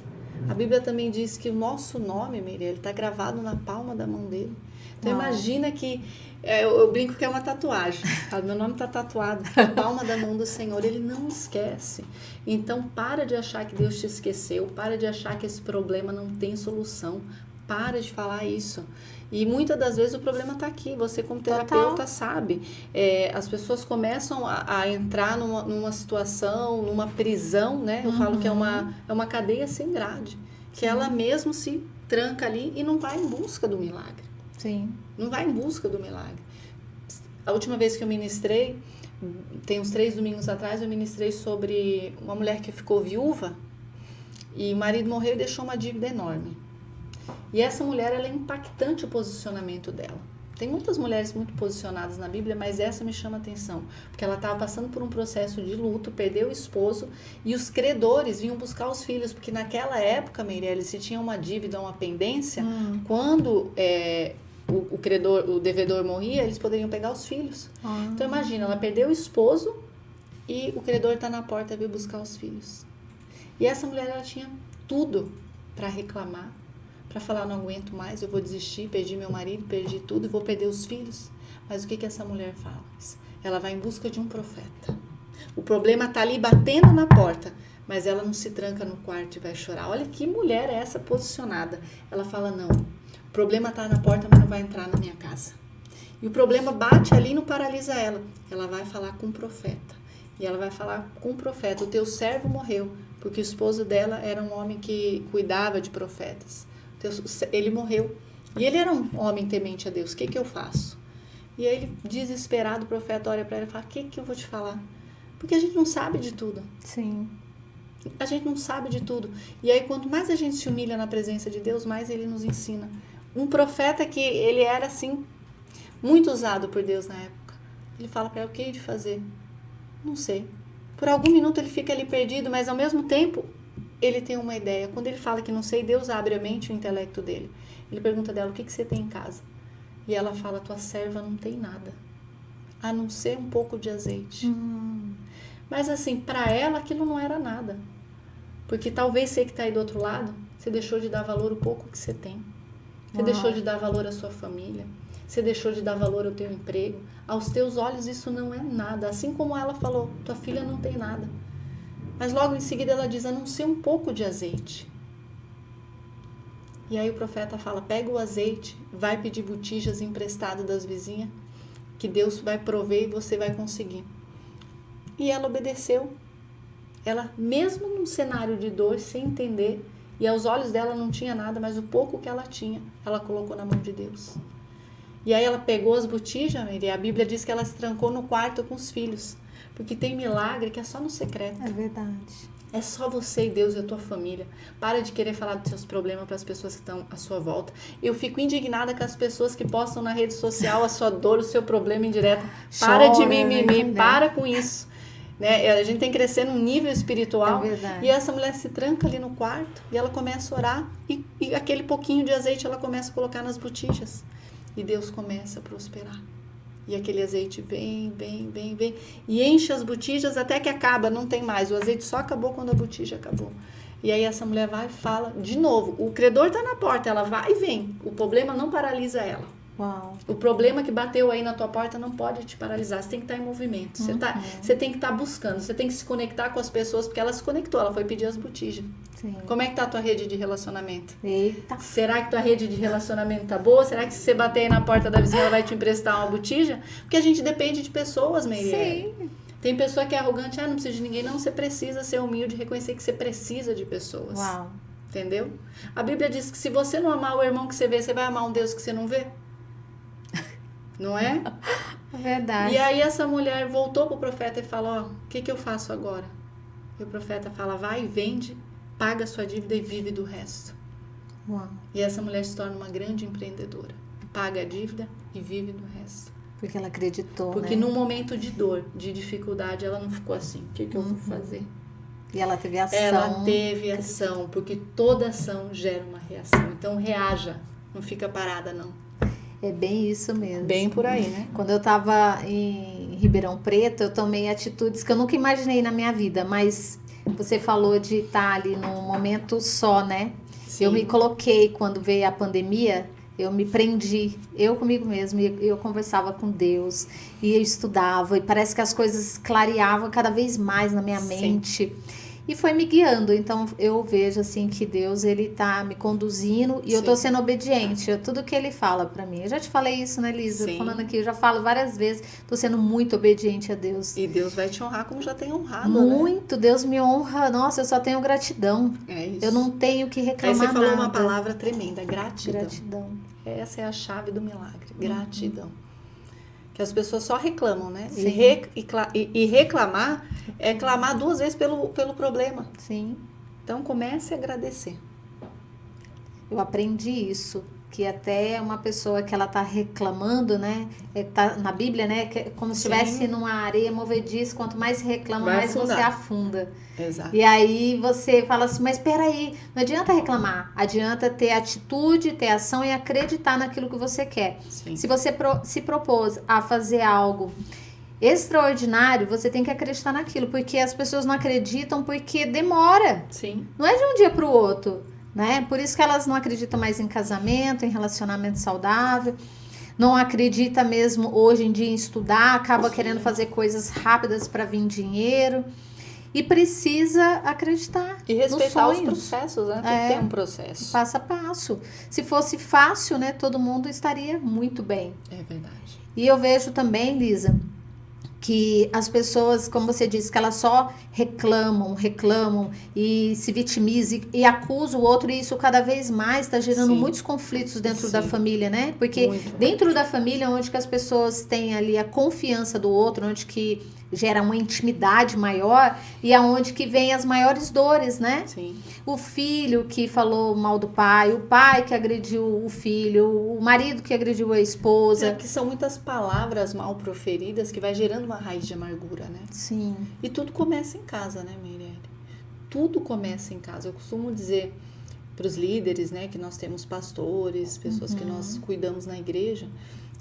A Bíblia também diz que o nosso nome, Miriam, ele está gravado na palma da mão dele. Então, imagina que, eu brinco que é uma tatuagem. Meu nome está tatuado na palma da mão do Senhor. Ele não esquece. Então, para de achar que Deus te esqueceu. Para de achar que esse problema não tem solução. Para de falar isso. E muitas das vezes o problema está aqui. Você como terapeuta sabe. As pessoas começam a entrar numa situação, numa prisão, né? Eu falo que é uma cadeia sem grade. Que ela mesmo se tranca ali e não vai em busca do milagre. Sim. Não vai em busca do milagre. A última vez que eu ministrei, tem uns 3 domingos atrás, eu ministrei sobre uma mulher que ficou viúva e o marido morreu e deixou uma dívida enorme. E essa mulher, ela é impactante o posicionamento dela. Tem muitas mulheres muito posicionadas na Bíblia, mas essa me chama a atenção. Porque ela estava passando por um processo de luto, perdeu o esposo e os credores vinham buscar os filhos. Porque naquela época, Meirelles, se tinha uma dívida, uma pendência, quando o credor, o devedor morria, eles poderiam pegar os filhos. Então imagina, ela perdeu o esposo e o credor está na porta e veio buscar os filhos. E essa mulher, ela tinha tudo para reclamar. Para falar, não aguento mais, eu vou desistir, perdi meu marido, perdi tudo e vou perder os filhos. Mas o que essa mulher faz? Ela vai em busca de um profeta. O problema está ali batendo na porta, mas ela não se tranca no quarto e vai chorar. Olha que mulher é essa posicionada. Ela fala, não, o problema está na porta, mas não vai entrar na minha casa. E o problema bate ali e não paralisa ela. Ela vai falar com o profeta. E ela vai falar com o profeta, o teu servo morreu, porque o esposo dela era um homem que cuidava de profetas. Ele morreu. E ele era um homem temente a Deus. O que eu faço? E aí, ele, desesperado, o profeta olha para ela e fala, o que eu vou te falar? Porque a gente não sabe de tudo. Sim. A gente não sabe de tudo. E aí, quanto mais a gente se humilha na presença de Deus, mais ele nos ensina. Um profeta que ele era, assim, muito usado por Deus na época. Ele fala para ela, o que de fazer? Não sei. Por algum minuto ele fica ali perdido, mas ao mesmo tempo ele tem uma ideia. Quando ele fala que não sei, Deus abre a mente e o intelecto dele. Ele pergunta dela, o que você tem em casa? E ela fala, tua serva não tem nada, a não ser um pouco de azeite. Mas assim, para ela aquilo não era nada. Porque talvez você que está aí do outro lado, você deixou de dar valor ao pouco que você tem. Você deixou de dar valor à sua família. Você deixou de dar valor ao teu emprego. Aos teus olhos isso não é nada. Assim como ela falou, tua filha não tem nada. Mas logo em seguida ela diz, a não ser um pouco de azeite. E aí o profeta fala, pega o azeite, vai pedir botijas emprestado das vizinhas, que Deus vai prover e você vai conseguir. E ela obedeceu. Ela, mesmo num cenário de dor, sem entender, e aos olhos dela não tinha nada, mas o pouco que ela tinha, ela colocou na mão de Deus. E aí ela pegou as botijas, e a Bíblia diz que ela se trancou no quarto com os filhos. Porque tem milagre que é só no secreto. É verdade. É só você e Deus e a tua família. Para de querer falar dos seus problemas para as pessoas que estão à sua volta. Eu fico indignada com as pessoas que postam na rede social a sua dor, o seu problema indireto. Para de mimimi, para com isso. Né? A gente tem que crescer num nível espiritual. É verdade. E essa mulher se tranca ali no quarto e ela começa a orar. E aquele pouquinho de azeite ela começa a colocar nas botijas. E Deus começa a prosperar. E aquele azeite vem, e enche as botijas até que acaba, não tem mais. O azeite só acabou quando a botija acabou. E aí essa mulher vai e fala, de novo, o credor está na porta, ela vai e vem. O problema não paralisa ela. Uau. O problema que bateu aí na tua porta não pode te paralisar. Você tem que estar em movimento. Você tem que estar buscando. Você tem que se conectar com as pessoas, porque ela se conectou. Ela foi pedir as botijas. Sim. Como é que tá a tua rede de relacionamento? Eita. Será que tua rede de relacionamento tá boa? Será que se você bater aí na porta da vizinha, ela vai te emprestar uma botija? Porque a gente depende de pessoas, Meirelle. Sim. Tem pessoa que é arrogante. Não precisa de ninguém. Não, você precisa ser humilde e reconhecer que você precisa de pessoas. Uau. Entendeu? A Bíblia diz que se você não amar o irmão que você vê, você vai amar um Deus que você não vê? Não é? Verdade. E aí essa mulher voltou pro profeta e falou, o que eu faço agora? E o profeta fala, vai, vende, paga a sua dívida e vive do resto. Uau. E essa mulher se torna uma grande empreendedora. Paga a dívida e vive do resto. Porque ela acreditou, Porque né? num momento de dor, de dificuldade, ela não ficou assim, o que eu vou fazer? E ela teve ação. Ela teve ação, porque toda ação gera uma reação. Então reaja, não fica parada não. É bem isso mesmo. Bem por aí, né? Quando eu tava em Ribeirão Preto, eu tomei atitudes que eu nunca imaginei na minha vida, mas você falou de estar ali num momento só, né? Sim. Eu me coloquei, quando veio a pandemia, eu me prendi, eu comigo mesma, e eu conversava com Deus, e eu estudava, e parece que as coisas clareavam cada vez mais na minha mente. E foi me guiando, então eu vejo assim que Deus, ele tá me conduzindo e eu tô sendo obediente a tudo que ele fala pra mim. Eu já te falei isso, né, Lisa? Sim. Falando aqui, eu já falo várias vezes, tô sendo muito obediente a Deus. E Deus vai te honrar como já tem honrado, Muito, né? Deus me honra, nossa, eu só tenho gratidão. É isso. Eu não tenho que reclamar nada. Aí você falou nada. uma palavra tremenda, gratidão. Gratidão. Essa é a chave do milagre, gratidão. Que as pessoas só reclamam, né? Sim. E reclamar é clamar 2 vezes pelo problema. Sim. Então comece a agradecer. Eu aprendi isso, que até uma pessoa que ela tá reclamando, né? Tá na Bíblia, né? Que é como se estivesse numa areia movediça, quanto mais se reclama, Vai mais afundar. você afunda. Exato. E aí você fala assim, mas peraí, não adianta reclamar, adianta ter atitude, ter ação e acreditar naquilo que você quer. Sim. Se você se propôs a fazer algo extraordinário, você tem que acreditar naquilo, porque as pessoas não acreditam porque demora. Sim. Não é de um dia para o outro, né? Por isso que elas não acreditam mais em casamento, em relacionamento saudável. Não acredita mesmo hoje em dia em estudar, acaba querendo fazer coisas rápidas para vir dinheiro. E precisa acreditar. E respeitar nos os sonhos. processos, né? Tem que ter um processo. Passo a passo. Se fosse fácil, né? Todo mundo estaria muito bem. É verdade. E eu vejo também, Lisa, que as pessoas, como você disse, que elas só reclamam e se vitimizam e acusam o outro, e isso cada vez mais está gerando muitos conflitos dentro da família, né? Porque dentro da família, onde que as pessoas têm ali a confiança do outro, onde que gera uma intimidade maior e aonde que vem as maiores dores, né? Sim. O filho que falou mal do pai, o pai que agrediu o filho, o marido que agrediu a esposa. Que são muitas palavras mal proferidas que vai gerando uma raiz de amargura, né? Sim. E tudo começa em casa, né, Meirelle? Tudo começa em casa. Eu costumo dizer para os líderes, né, que nós temos pastores, pessoas que nós cuidamos na igreja,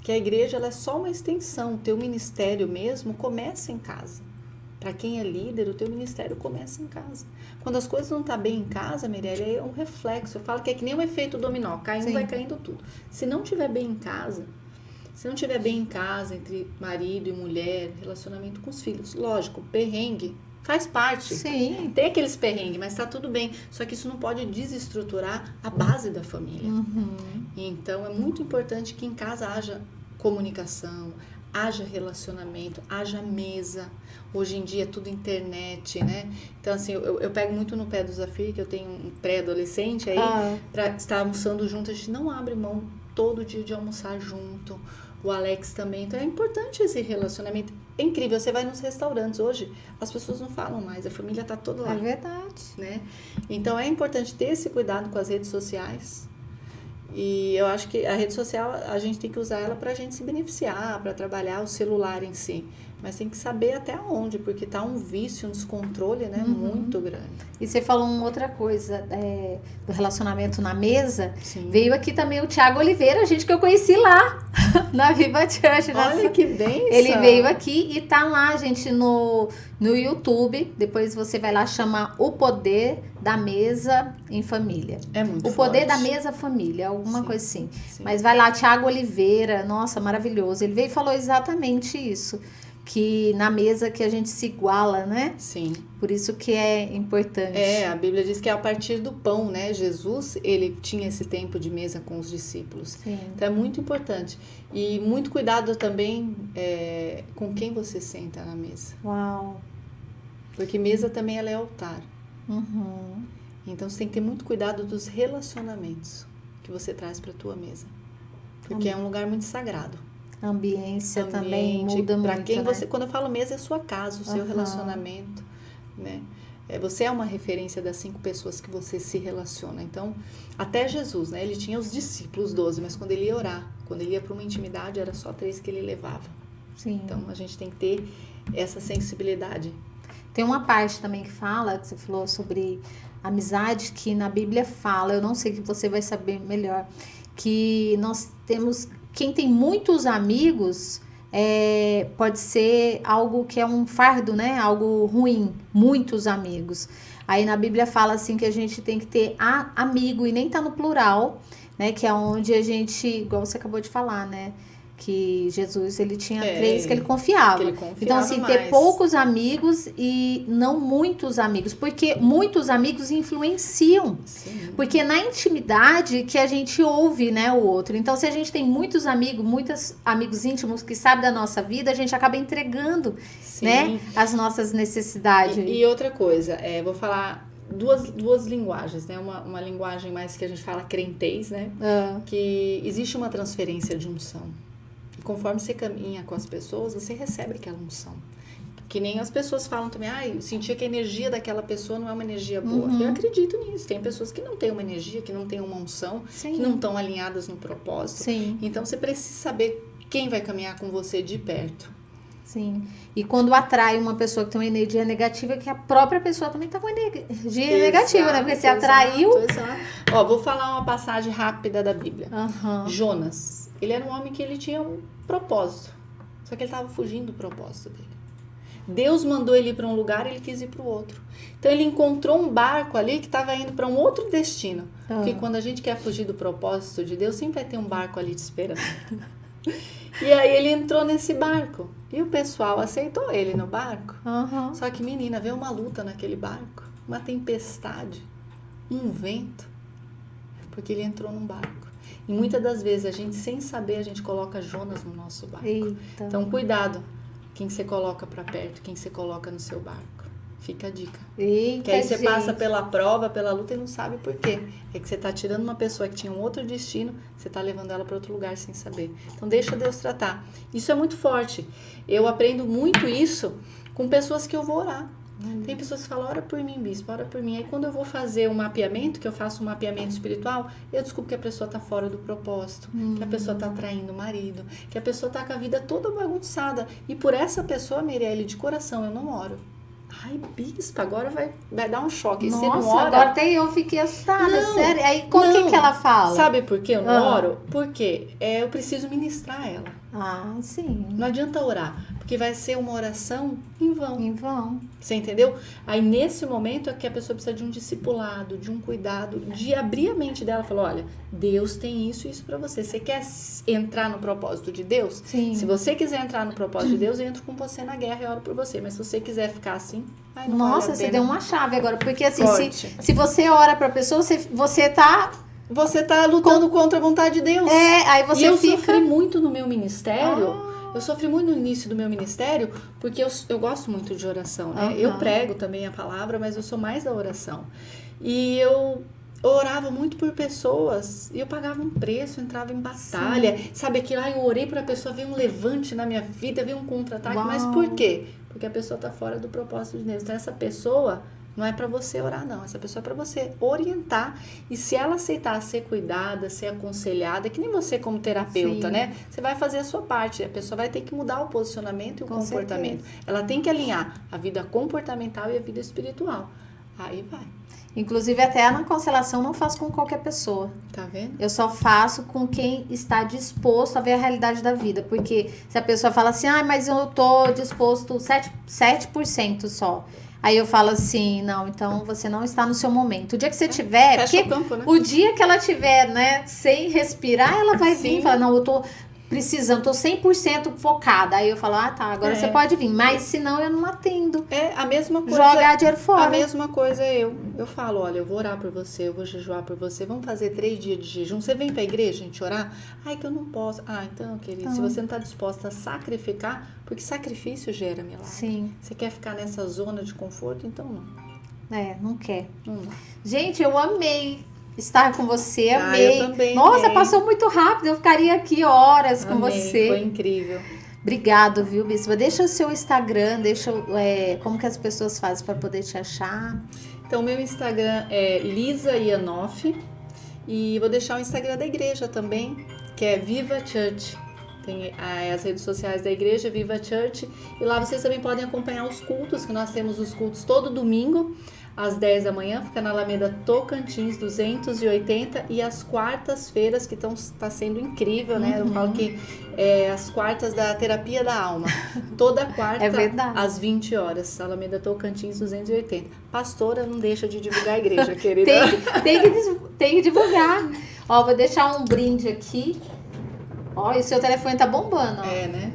que a igreja ela é só uma extensão. O teu ministério mesmo começa em casa. Para quem é líder, o teu ministério começa em casa. Quando as coisas não estão bem em casa, Meirelle, é um reflexo. Eu falo que é que nem um efeito dominó. Caindo, vai caindo tudo. Se não estiver bem em casa, entre marido e mulher, relacionamento com os filhos, lógico, perrengue faz parte. Sim. Tem aqueles perrengues, mas tá tudo bem. Só que isso não pode desestruturar a base da família. Então, é muito importante que em casa haja comunicação, haja relacionamento, haja mesa. Hoje em dia é tudo internet, né? Então, assim, eu pego muito no pé do Zafir, que eu tenho um pré-adolescente aí, pra estar almoçando junto, a gente não abre mão todo dia de almoçar junto. O Alex também. Então, é importante esse relacionamento. É incrível, você vai nos restaurantes hoje, as pessoas não falam mais, a família tá toda lá. É verdade. Né? Então, é importante ter esse cuidado com as redes sociais. E eu acho que a rede social, a gente tem que usar ela pra gente se beneficiar, para trabalhar o celular em si. Mas tem que saber até onde, porque tá um vício, um descontrole, né? Muito grande. E você falou uma outra coisa do relacionamento na mesa. Sim. Veio aqui também o Thiago Oliveira, gente que eu conheci lá. na Viva Church. Olha que bênção. Ele veio aqui e tá lá, gente, no YouTube. Depois você vai lá, chama O Poder da Mesa em Família. É muito O Poder forte. da Mesa Família, alguma Sim, coisa assim. sim. Mas vai lá, Tiago Oliveira, nossa, maravilhoso. Ele veio e falou exatamente isso. Que na mesa que a gente se iguala, né? Sim. Por isso que é importante. A Bíblia diz que é a partir do pão, né? Jesus, ele tinha esse tempo de mesa com os discípulos. Sim. Então é muito importante. E muito cuidado também com quem você senta na mesa. Uau. Porque mesa também ela é altar. Uhum. Então você tem que ter muito cuidado dos relacionamentos que você traz para a tua mesa. Porque é um lugar muito sagrado. A ambiência também muda para muito, quem né? você, quando eu falo mesa, é a sua casa, o seu Aham. relacionamento, né? Você é uma referência das 5 pessoas que você se relaciona. Então, até Jesus, né? Ele tinha os discípulos 12, mas quando ele ia orar, quando ele ia para uma intimidade, era só 3 que ele levava. Sim. Então, a gente tem que ter essa sensibilidade. Tem uma parte também que fala, que você falou sobre amizade, que na Bíblia fala, eu não sei que você vai saber melhor, que nós temos, quem tem muitos amigos, pode ser algo que é um fardo, né? Algo ruim, muitos amigos. Aí na Bíblia fala assim que a gente tem que ter amigo, e nem tá no plural, né? Que é onde a gente, igual você acabou de falar, né? Que Jesus, ele tinha 3 que ele confiava. Que ele confiava Então, assim, mais. ter poucos amigos e não muitos amigos. Porque muitos amigos influenciam. Sim. Porque na intimidade que a gente ouve, né, o outro. Então, se a gente tem muitos amigos íntimos que sabem da nossa vida, a gente acaba entregando, Sim. né, as nossas necessidades. E outra coisa, vou falar duas linguagens, né? Uma linguagem mais que a gente fala crentez, né? Que existe uma transferência de unção. E conforme você caminha com as pessoas, você recebe aquela unção. Que nem as pessoas falam também, eu sentia que a energia daquela pessoa não é uma energia boa. Uhum. Eu acredito nisso. Tem pessoas que não têm uma energia, que não têm uma unção, Sim. que não estão alinhadas no propósito. Sim. Então você precisa saber quem vai caminhar com você de perto. Sim. E quando atrai uma pessoa que tem uma energia negativa, que a própria pessoa também tá com energia negativa, né? Porque você atraiu. Exato. Ó, vou falar uma passagem rápida da Bíblia. Uhum. Jonas, ele era um homem que ele tinha um propósito. Só que ele estava fugindo do propósito dele. Deus mandou ele ir para um lugar e ele quis ir para o outro. Então ele encontrou um barco ali que estava indo para um outro destino. Porque quando a gente quer fugir do propósito de Deus, sempre vai ter um barco ali te esperando. E aí ele entrou nesse barco. E o pessoal aceitou ele no barco. Uhum. Só que, menina, veio uma luta naquele barco. Uma tempestade. Um vento. Porque ele entrou num barco. E muitas das vezes, a gente, sem saber, a gente coloca Jonas no nosso barco. Eita. Então, cuidado. Quem você coloca para perto, quem você coloca no seu barco. Fica a dica. Eita, Que aí você gente. passa pela prova, pela luta e não sabe por quê. É que você tá tirando uma pessoa que tinha um outro destino, você tá levando ela para outro lugar sem saber. Então deixa Deus tratar. Isso é muito forte. Eu aprendo muito isso com pessoas que eu vou orar. Tem pessoas que falam, ora por mim, bispo, ora por mim. Aí quando eu vou fazer um mapeamento, que eu faço um mapeamento espiritual, eu descubro que a pessoa tá fora do propósito, que a pessoa tá traindo o marido, que a pessoa tá com a vida toda bagunçada. E por essa pessoa, Mirelle, de coração, eu não oro. Ai, bispo, agora vai dar um choque. Nossa, você não ora? agora até eu fiquei assustada, Não, sério. Aí, com o que ela fala? Sabe por que eu não oro? Porque eu preciso ministrar ela. Ah, sim. Não adianta orar, porque vai ser uma oração em vão. Em vão. Você entendeu? Aí, nesse momento, é que a pessoa precisa de um discipulado, de um cuidado, de abrir a mente dela e falar, olha, Deus tem isso e isso pra você. Você quer entrar no propósito de Deus? Sim. Se você quiser entrar no propósito de Deus, eu entro com você na guerra e oro por você. Mas se você quiser ficar assim, aí não Nossa, vale a você pena. deu uma chave agora. Porque assim, Forte. se você ora pra pessoa, você tá... Você tá lutando contra a vontade de Deus. Aí você e eu fica... sofri muito no meu ministério. Eu sofri muito no início do meu ministério, porque eu gosto muito de oração, né? Uhum. Eu prego também a palavra, mas eu sou mais da oração. E eu orava muito por pessoas, e eu pagava um preço, entrava em batalha. Sim. Sabe aquilo? Eu orei por a pessoa, veio um levante na minha vida, veio um contra-ataque. Uau. Mas por quê? Porque a pessoa tá fora do propósito de Deus. Então essa pessoa... Não é para você orar, não. Essa pessoa é para você orientar. E se ela aceitar ser cuidada, ser aconselhada, que nem você como terapeuta, Sim. né? Você vai fazer a sua parte. A pessoa vai ter que mudar o posicionamento e o Com comportamento. certeza. Ela tem que alinhar a vida comportamental e a vida espiritual. Aí vai. Inclusive, até na constelação não faço com qualquer pessoa. Tá vendo? Eu só faço com quem está disposto a ver a realidade da vida. Porque se a pessoa fala assim, mas eu tô disposto 7% só. Aí eu falo assim, não, então você não está no seu momento. O dia que você tiver... Fecha o campo, né? O dia que ela tiver, né, sem respirar, ela vai vir e falar, não, eu tô precisando, tô 100% focada. Aí eu falo, tá, agora você pode vir. Mas senão eu não atendo. É a mesma coisa. Jogar dinheiro fora. A mesma coisa eu falo, olha, eu vou orar por você, eu vou jejuar por você, vamos fazer 3 dias de jejum. Você vem pra igreja, a gente orar? Ai, que eu não posso. Então, querido, se você não tá disposta a sacrificar, porque sacrifício gera milagre. Sim. Você quer ficar nessa zona de conforto? Então não. Não quer. Não. Gente, eu amei estar com você, amei. Eu também. Nossa, passou muito rápido, eu ficaria aqui horas com você. Foi incrível. Obrigado, viu, Bispa? Deixa o seu Instagram, como que as pessoas fazem para poder te achar. Então, meu Instagram é Lisa Ianoff e vou deixar o Instagram da igreja também, que é Viva Church. Tem as redes sociais da igreja, Viva Church, e lá vocês também podem acompanhar os cultos, que nós temos os cultos todo domingo, às 10 da manhã, fica na Alameda Tocantins 280, e às quartas-feiras, que tá sendo incrível, né? Eu falo que as quartas da terapia da alma, toda quarta, às 20 horas, Alameda Tocantins 280. Pastora, não deixa de divulgar a igreja, querida. Tem que divulgar. Ó, vou deixar um brinde aqui. Ó, e o seu telefone tá bombando, ó. Né?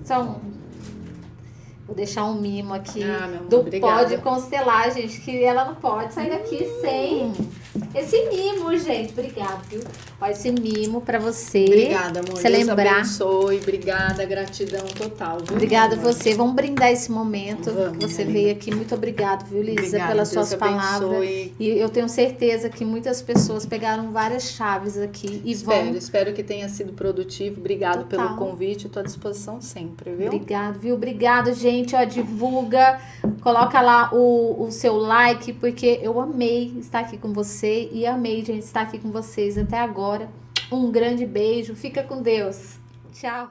Então, vou deixar um mimo aqui do Pode Constelar, gente, que ela não pode sair daqui sem esse mimo, gente. Obrigada, viu? Ó, esse mimo pra você. Obrigada, amor. Você Deus lembrar. abençoe. Obrigada, gratidão total, viu? Obrigada a você. Vamos brindar esse momento que você minha veio linda. aqui. Muito obrigada, viu, Lisa, Obrigada, pelas Deus suas palavras. abençoe. E eu tenho certeza que muitas pessoas pegaram várias chaves aqui e Espero que tenha sido produtivo. Obrigado Total. pelo convite. Estou à disposição sempre, viu? Obrigado, viu? Obrigado, gente. Ó, divulga, coloca lá o seu like, porque eu amei estar aqui com você e amei, gente, estar aqui com vocês até agora. Um grande beijo. Fica com Deus. Tchau.